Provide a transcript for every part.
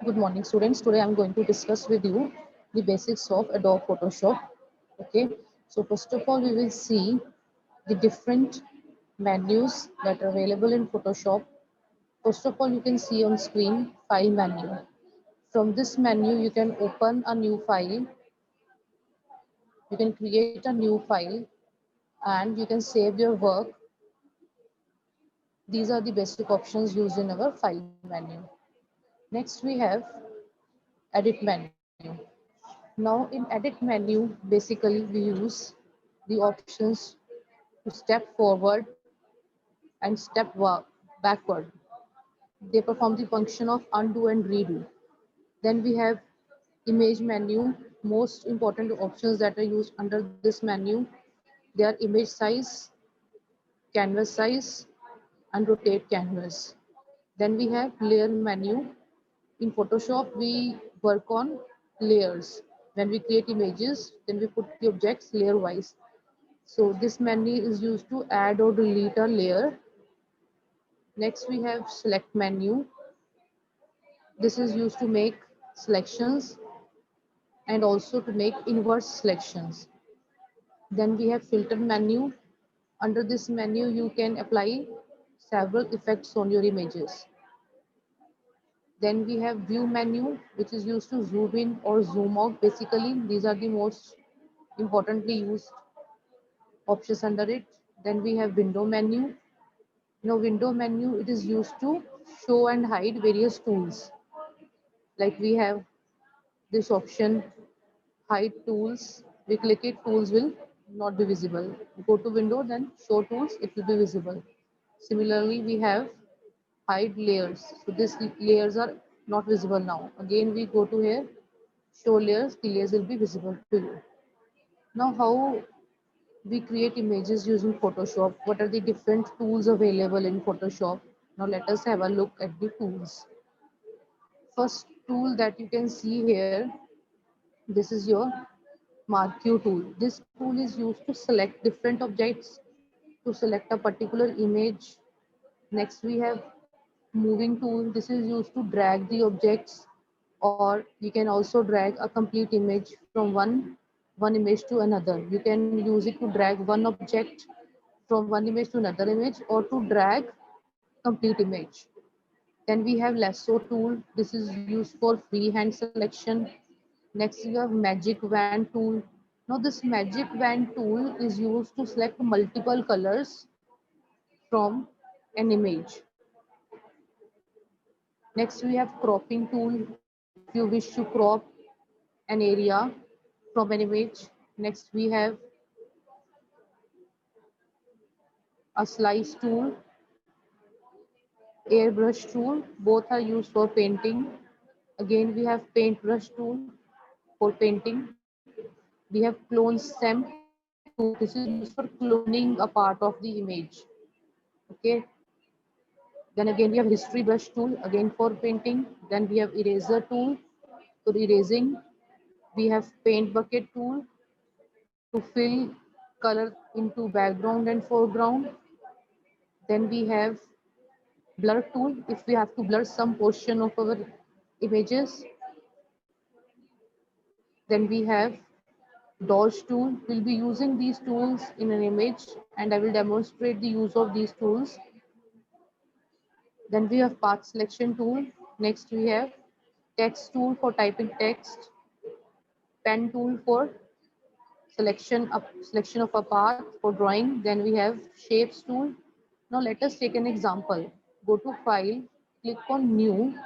Good morning, students. Today I'm going to discuss with you the basics of Adobe Photoshop. Okay, so first of all, we will see the different menus that are available in Photoshop. First of all, you can see on screen File menu. From this menu, you can open a new file, you can create a new file, and you can save your work. These are the basic options used in our File menu. Next, we have Edit menu. Now in edit menu, basically we use the options to step forward and step backward. They perform the function of undo and redo. Then we have image menu. Most important options that are used under this menu, they are image size, canvas size, and rotate canvas. Then we have layer menu. In Photoshop, we work on layers. When we create images, then we put the objects layer wise. So this menu is used to add or delete a layer. Next we have select menu. This is used to make selections and also to make inverse selections. Then we have filter menu. Under this menu you can apply several effects on your images. Then we have view menu, which is used to zoom in or zoom out. Basically these are the most importantly used options under it. Then we have window menu. Now window menu, it is used to show and hide various tools. Like we have this option, hide tools. We click it, tools will not be visible. Go to window, then show tools, it will be visible. Similarly, we have hide layers. So these layers are not visible now. Again, we go to here, show layers, the layers will be visible to you. Now how we create images using Photoshop? What are the different tools available in Photoshop? Now let us have a look at the tools. First tool that you can see here, this is your marquee tool. This tool is used to select different objects, to select a particular image. Next we have moving tool. This is used to drag the objects, or you can also drag a complete image from one image to another. You can use it to drag one object from one image to another image, or to drag complete image. Then we have lasso tool. This is used for freehand selection. Next we have magic wand tool. Now this magic wand tool is used to select multiple colors from an image. Next we have cropping tool. If you wish to crop an area from an image. Next we have a slice tool, airbrush tool. Both are used for painting. Again we have paintbrush tool for painting. We have clone stamp tool. This is used for cloning a part of the image. Okay. Then again we have history brush tool again for painting. Then we have eraser tool for erasing. We have paint bucket tool to fill color into background and foreground. Then we have blur tool if we have to blur some portion of our images. Then we have dodge tool. We'll be using these tools in an image and I will demonstrate the use of these tools. Then we have path selection tool. Next we have text tool for typing text, pen tool for selection of a path for drawing. Then we have shapes tool. Now let us take an example. Go to file, click on new,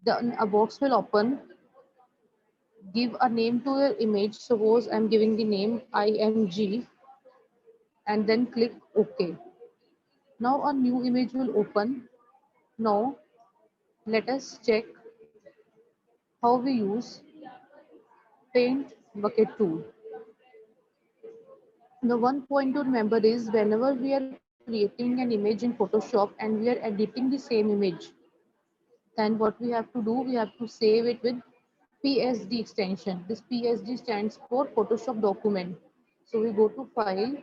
then a box will open. Give a name to your image. Suppose I'm giving the name IMG and then click OK. Now a new image will open. Now let us check how we use paint bucket tool. The one point to remember is whenever we are creating an image in Photoshop and we are editing the same image, then what we have to do, we have to save it with PSD extension. This PSD stands for Photoshop document. So we go to file,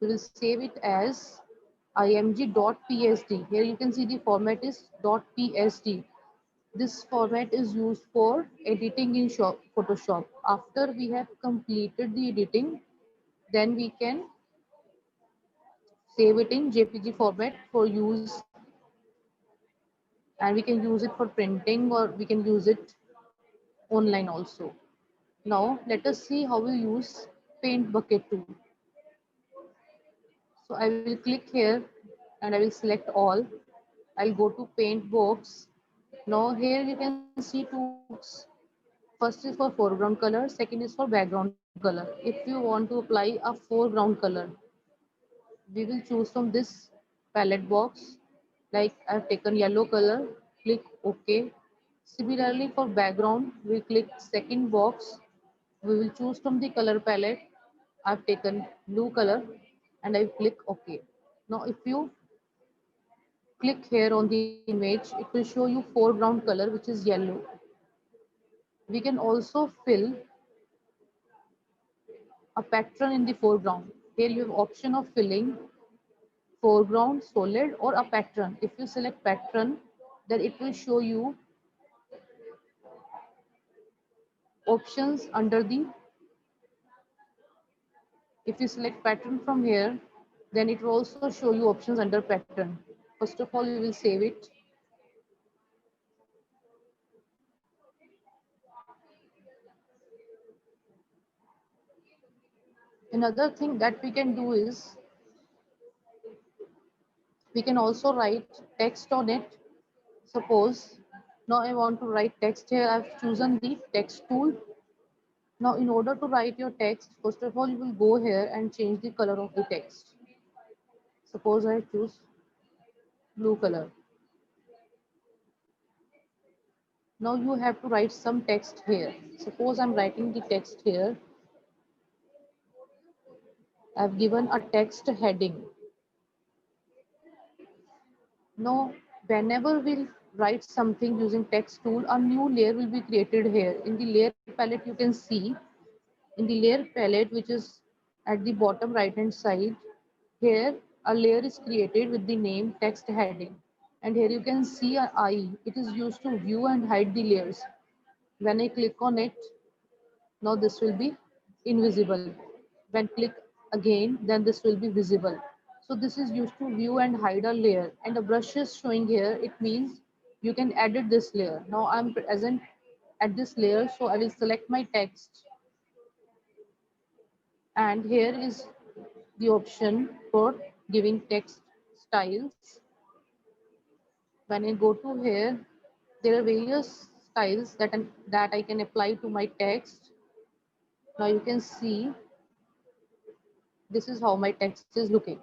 we will save it as img.psd. Here you can see the format is .psd. This format is used for editing in Photoshop. After we have completed the editing, then we can save it in JPG format for use, and we can use it for printing, or we can use it online also. Now let us see how we use Paint Bucket tool. So I will click here and I will select all. I'll go to Paint Box. Now here you can see two box. First is for foreground color, second is for background color. If you want to apply a foreground color, we will choose from this palette box. Like I've taken yellow color, click OK. Similarly for background, we click second box. We will choose from the color palette. I've taken blue color and I click OK. Now if you click here on the image, it will show you foreground color, which is yellow. We can also fill a pattern in the foreground. Here you have option of filling foreground, solid, or a pattern. If you select pattern, then it will show you options under the, if you select pattern from here, then it will also show you options under pattern. First of all, you will save it. Another thing that we can do is we can also write text on it. Suppose now I want to write text here. I've chosen the text tool. Now in order to write your text, first of all, you will go here and change the color of the text. Suppose I choose blue color. Now you have to write some text here. Suppose I'm writing the text here. I've given a text heading. Now, whenever we'll write something using text tool, a new layer will be created here. In the layer palette, you can see in the layer palette, which is at the bottom right hand side, here a layer is created with the name text heading. And here you can see an eye. It is used to view and hide the layers. When I click on it, now this will be invisible. When click again, then this will be visible. So this is used to view and hide a layer, and the brush is showing here. It means you can edit this layer. Now I'm present at this layer, so I will select my text, and here is the option for giving text styles. When I go to here, there are various styles that I can apply to my text. Now you can see this is how my text is looking.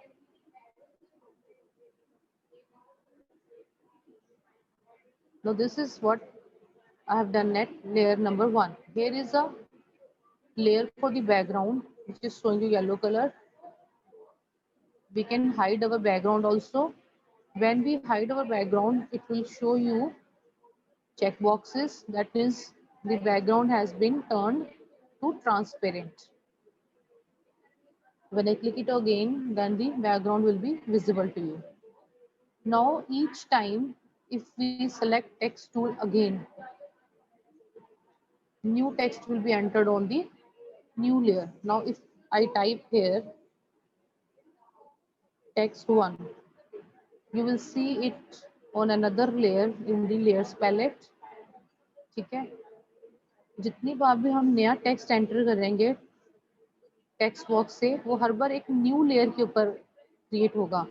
Now this is what I have done at layer number 1. Here is a layer for the background, which is showing you yellow color. We can hide our background also. When we hide our background, it will show you check boxes. That means the background has been turned to transparent. When I click it again, then the background will be visible to you. Now each time, if we select text tool again, new text will be entered on the new layer. Now if I type here text 1, you will see it on another layer in the layers palette. ठीक है, जितनी बार भी हम नया text enter करेंगे text box से, वो हर बार एक न्यू लेयर के ऊपर क्रिएट होगा.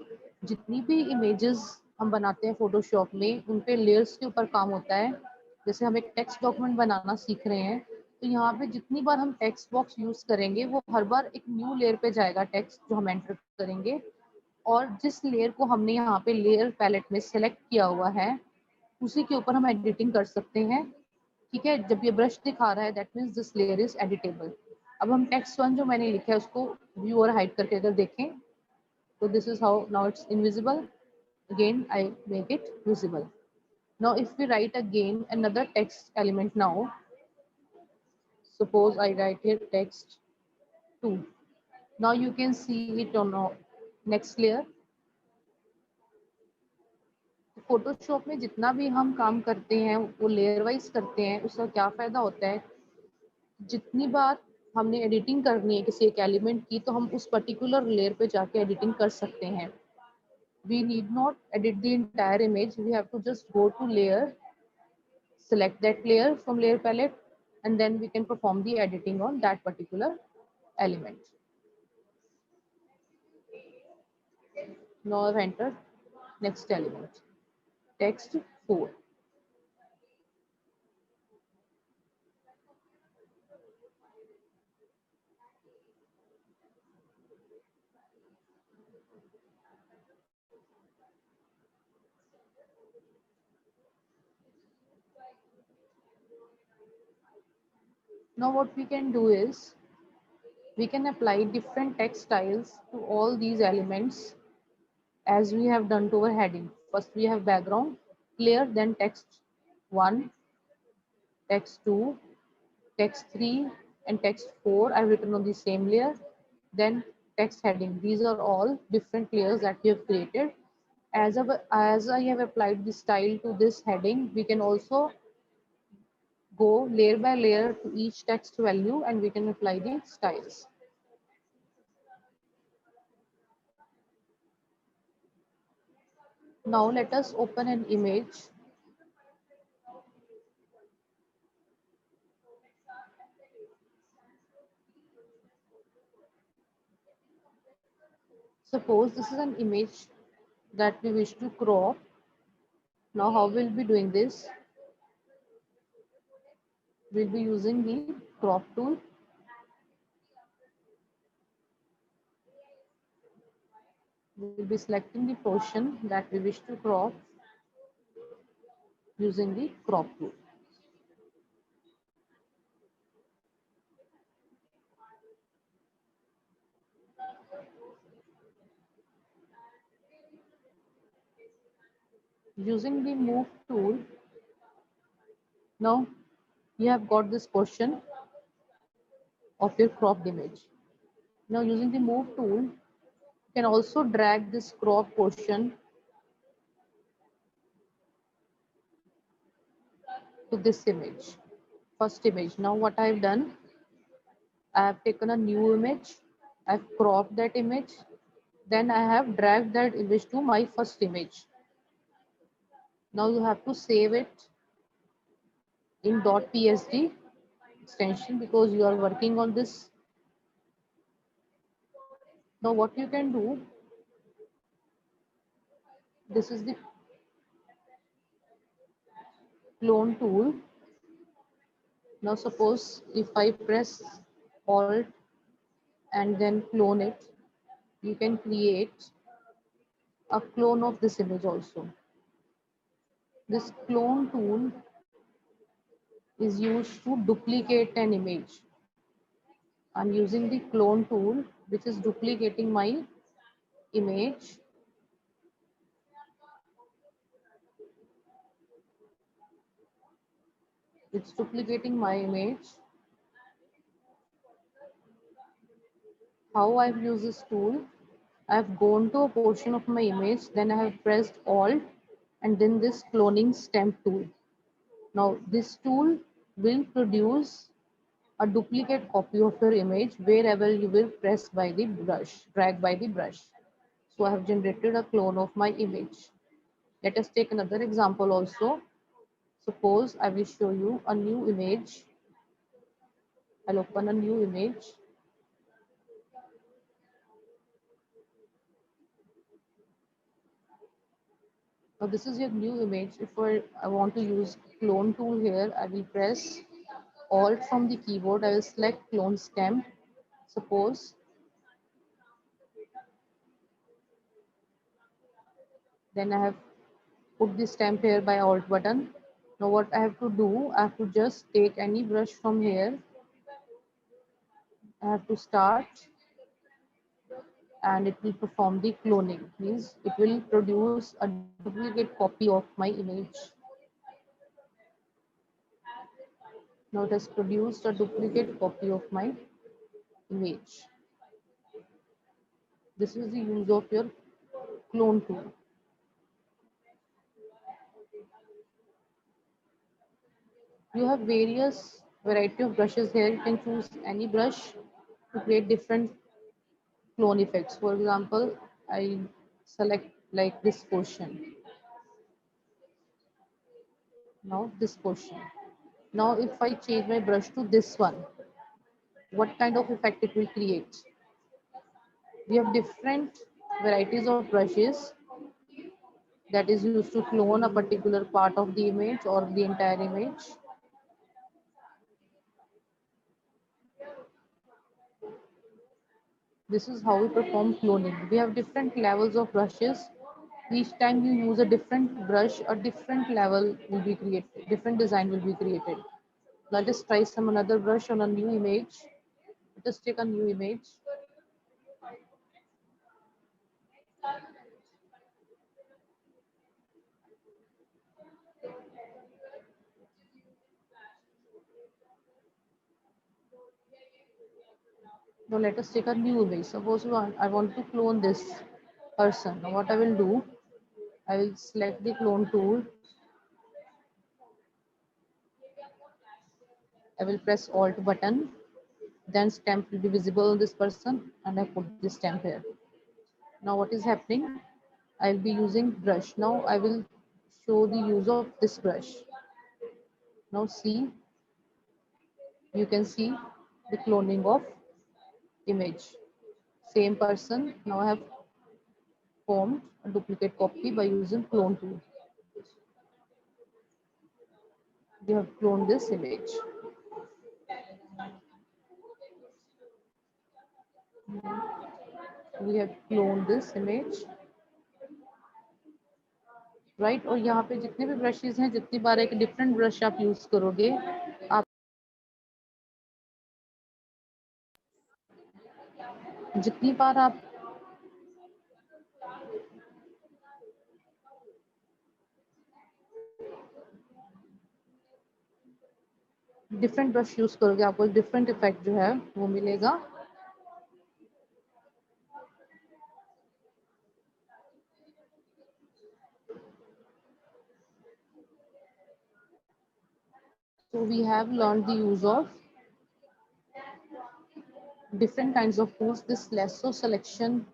जितनी भी इमेजेस हम बनाते हैं फोटोशॉप में, उन पे लेयर्स के ऊपर काम होता है. जैसे हम एक टेक्स्ट डॉक्यूमेंट बनाना सीख रहे हैं, तो यहाँ पे जितनी बार हम टेक्स्ट बॉक्स यूज करेंगे, वो हर बार एक न्यू लेयर पे जाएगा टेक्स्ट जो हम एंटर करेंगे. और जिस लेयर को हमने यहाँ पे लेयर पैलेट में सेलेक्ट किया हुआ है, उसी के ऊपर हम एडिटिंग कर सकते हैं. ठीक है, जब ये ब्रश दिखा रहा है, that means this layer is editable. अब हम टेक्स्ट 1 जो मैंने लिखा है उसको व्यू और हाइड करके अगर देखें, तो this is how now it's invisible. Again I make it visible. Now if we write again another text element, now suppose I write here text 2. Now you can see it on our next layer. Photoshop में जितना भी हम काम करते हैं वो layer wise करते हैं, उसका क्या फ़ायदा होता है, जितनी बार हमने एडिटिंग करनी है किसी एक एलिमेंट की तो हम उस पर्टिकुलर लेयर पे जाके एडिटिंग कर सकते हैं. We need not edit the entire image, we have to just go to layer, select that layer from layer palette, and then we can perform the editing on that particular element. Now I've entered next element, text 4. Now what we can do is we can apply different text styles to all these elements as we have done to our heading. First we have background clear, then text 1, text 2, text 3, and text 4 are written on the same layer. Then text heading. These are all different layers that we have created. As I have applied the style to this heading, we can also go layer by layer to each text value and we can apply the styles. Now let us open an image. Suppose this is an image that we wish to crop. Now how we'll be doing this? We'll be using the crop tool. We'll be selecting the portion that we wish to crop using the crop tool. Using the move tool, now you have got this portion of your cropped image. Now using the move tool, you can also drag this crop portion to this image, first image. Now what I've done, I have taken a new image, I've cropped that image, then I have dragged that image to my first image. Now you have to save it in .psd extension because you are working on this. Now what you can do, this is the clone tool. Now suppose if I press Alt and then clone it, you can create a clone of this image also. This clone tool is used to duplicate an image. I'm using the clone tool which is duplicating my image. It's duplicating my image. How I've used this tool, I've gone to a portion of my image, then I have pressed Alt and then this cloning stamp tool. Now this tool will produce a duplicate copy of your image wherever you will press by the brush, drag by the brush. So I have generated a clone of my image. Let us take another example also. Suppose I will show you a new image. I'll open a new image. Now this is your new image. If I want to use clone tool here, I will press Alt from the keyboard. I will select clone stamp. Suppose then I have put the stamp here by Alt button. Now what I have to do, I have to just take any brush from here. I have to start and it will perform the cloning. Means it will produce a duplicate copy of my image. Now it has produced a duplicate copy of my image. This is the use of your clone tool. You have various variety of brushes here. You can choose any brush to create different clone effects. For example, I select like this portion. Now this portion. Now if I change my brush to this one, what kind of effect it will create? We have different varieties of brushes that is used to clone a particular part of the image or the entire image. This is how we perform cloning. We have different levels of brushes. Each time you use a different brush, a different level will be created, different design will be created. Let us try some another brush on a new image. Let us take a new image. Now let us take a new image. Suppose I want to clone this person. Now what I will do, I will select the clone tool. I will press Alt button. Then stamp will be visible on this person and I put this stamp here. Now what is happening? I will be using brush. Now I will show the use of this brush. Now see, you can see the cloning of image. Same person. Now I have formed a duplicate copy by using clone tool. We have cloned this image. We have cloned this image. Right और यहाँ पे जितने भी brushes हैं जितनी बार एक different brush आप use करोगे आप जितनी बार आप डिफरेंट ब्रश यूज करोगे आपको डिफरेंट इफेक्ट जो है वो मिलेगा. So we have learned the use of different kinds of tools. This lasso selection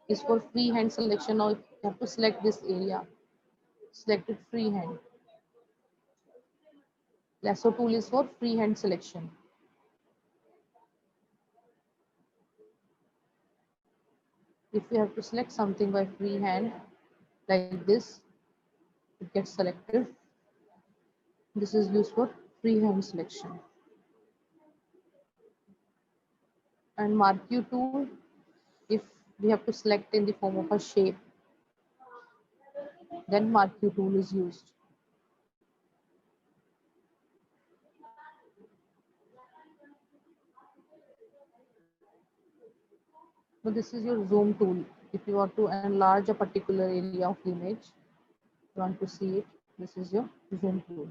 is for freehand selection. Now you have to select this area. Select it freehand. Lasso tool is for freehand selection. If you have to select something by freehand like this, it gets selected. This is used for freehand selection. And mark you tool, if we have to select in the form of a shape, then mark you tool is used. So this is your zoom tool. If you want to enlarge a particular area of the image, you want to see it, this is your zoom tool.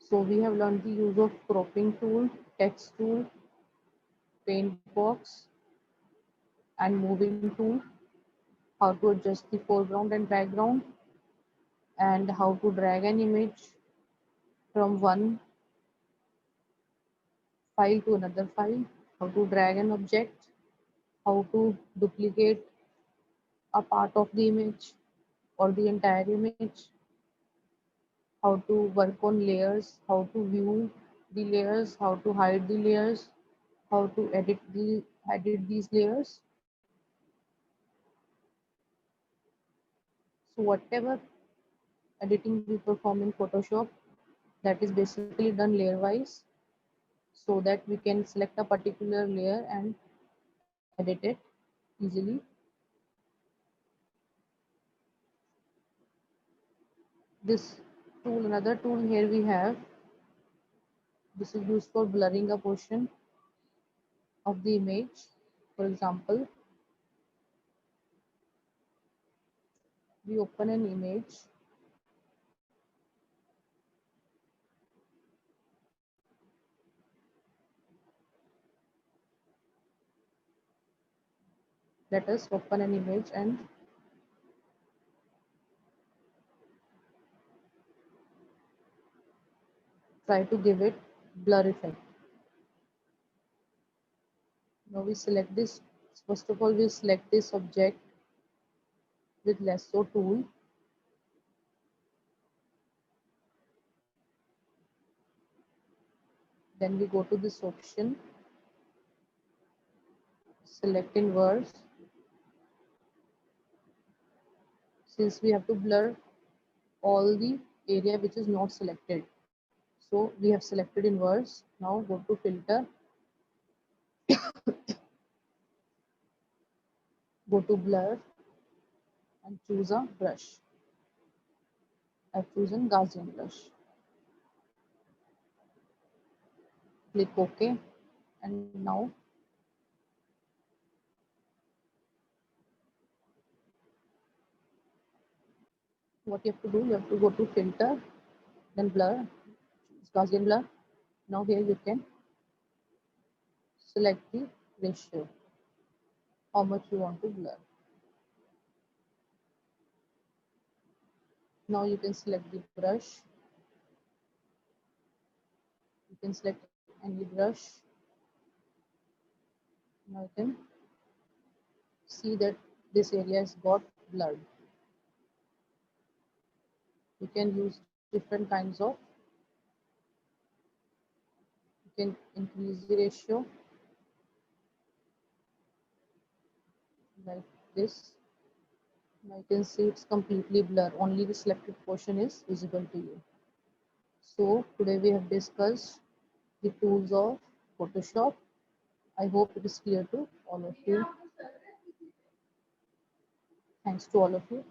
So we have learned the use of cropping tool, text tool, paint box, and moving tool, how to adjust the foreground and background, and how to drag an image from one file to another file, how to drag an object, how to duplicate a part of the image or the entire image, how to work on layers, how to view the layers, how to hide the layers, how to edit these layers. So whatever editing we perform in Photoshop, that is basically done layer wise, so that we can select a particular layer and edit it easily. This tool, another tool here we have, this is used for blurring a portion of the image. For example, we open an image, Let us open an image and try to give it blur effect. Now we select this. First of all, we select this object with lasso tool. Then we go to this option, select inverse. Since we have to blur all the area which is not selected, so we have selected inverse. Now go to filter, go to blur and choose a brush. I've chosen Gaussian brush. Click OK, and now what you have to do, you have to go to filter, then blur, Gaussian blur. Now here you can select the ratio, how much you want to blur. Now you can select the brush. You can select any brush. Now you can see that this area is got blurred. You can use different kinds of, you can increase the ratio like this. Now you can see it's completely blurred, only the selected portion is visible to you. So today we have discussed the tools of Photoshop. I hope it is clear to all of you. Thanks to all of you.